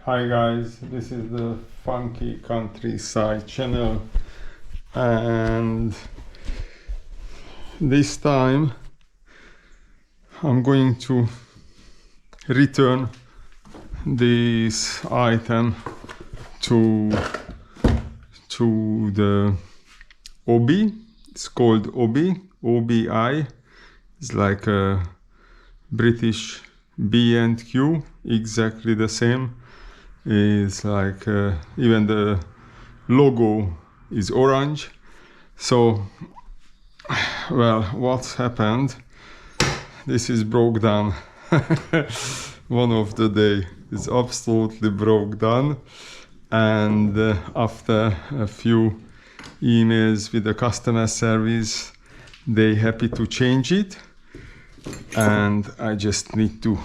Hi guys, this is the Funky Countryside channel, and this time I'm going to return this item to the Obi. It's called Obi, OBI. It's like a British B&Q, exactly the same. It's like even the logo is orange. So, well, what's happened? This is broke down. One of the day is absolutely broke down, and after a few emails with the customer service, they happy to change it, and I just need to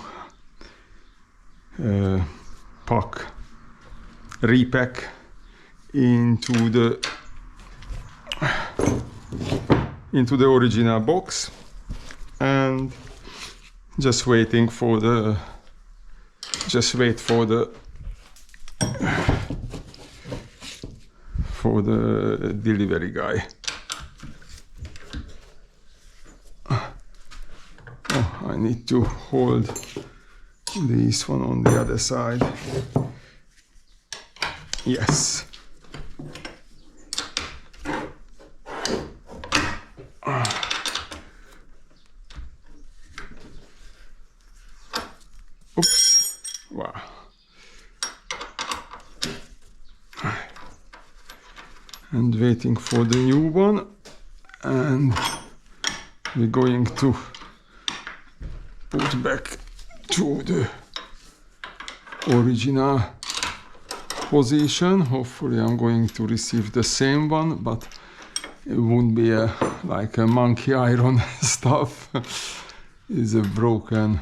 repack into the original box, and just wait for the delivery guy. Oh, I need to hold this one on the other side. Yes. Oops. Wow. And waiting for the new one, and we're going to put back to the original position. Hopefully I'm going to receive the same one, but it won't be like a monkey iron stuff. It's a broken.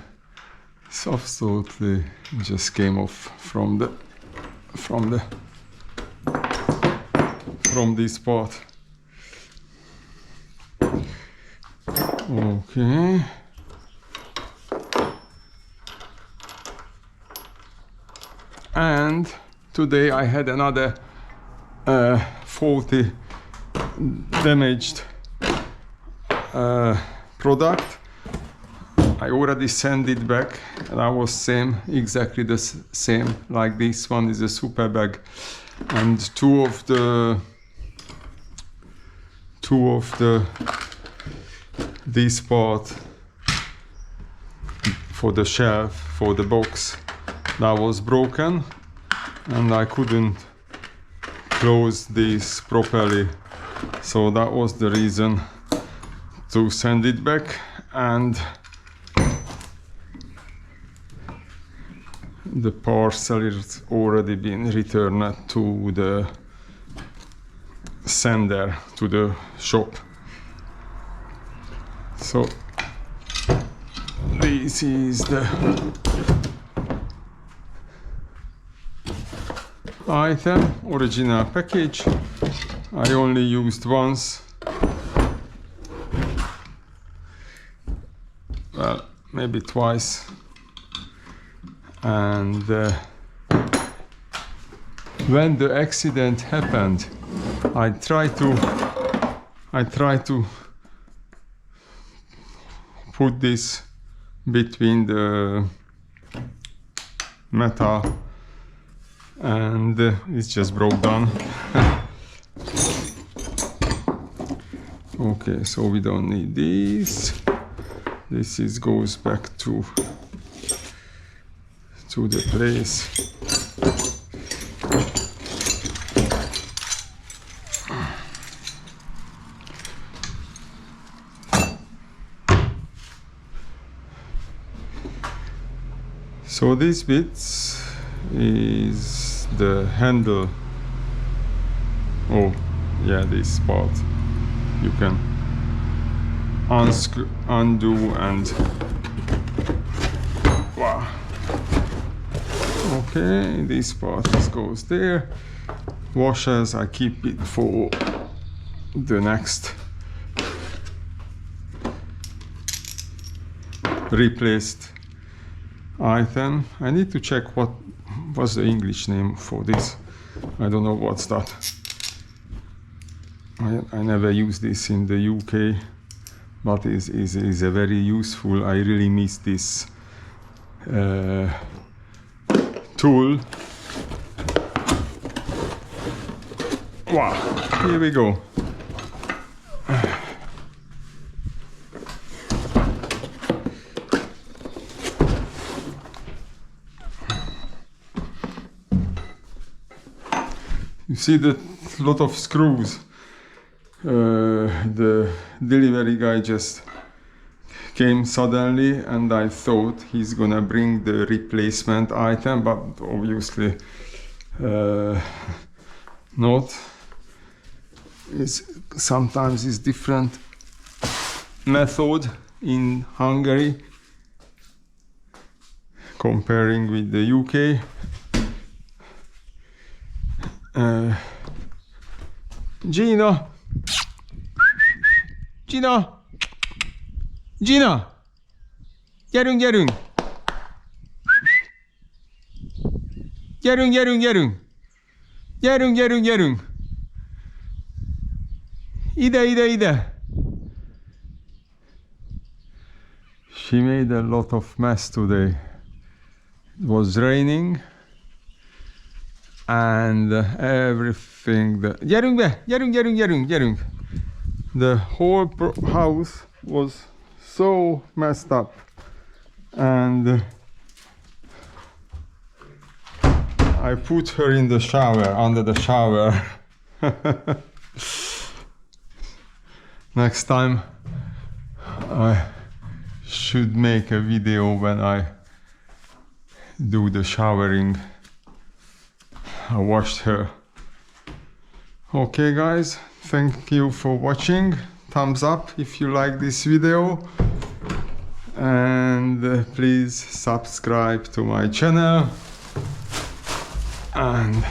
It's absolutely just came off from this part. Okay. And today I had another faulty, damaged product. I already sent it back, and I was exactly the same like this one. Is a super bag, and two of this part for the shelf, for the box, that was broken, and I couldn't close this properly, so that was the reason to send it back. And the parcel has already been returned to the sender, to the shop. So this is the item, original package. I only used once. Well, maybe twice. And when the accident happened, I tried to put this between the metal, and it's just broke down. Okay, so we don't need this. This goes back to the place. So these bits is the handle. Oh yeah, this part you can undo, and wow. Okay, this part goes there. Washers, I keep it for the next replaced item. I need to check what's the English name for this? I don't know what's that. I never use this in the UK, but is a very useful. I really miss this tool. Wow, here we go. You see the lot of screws. The delivery guy just came suddenly and I thought he's gonna bring the replacement item, but obviously not. Sometimes it's different method in Hungary comparing with the UK. Gina! Gina! Gina! Gyerünk, gyerünk! Gyerünk, gyerünk, gyerünk! Gyerünk, gyerünk, gyerünk! Ide, ide, ide! She made a lot of mess today. It was raining and everything. Gyerünk be! Gyerünk, gyerünk, gyerünk, gyerünk! The whole house was so messed up, and I put her in the shower, under the shower. Next time I should make a video when I do the showering. I washed her. Okay guys, thank you for watching. Thumbs up if you like this video, and please subscribe to my channel, and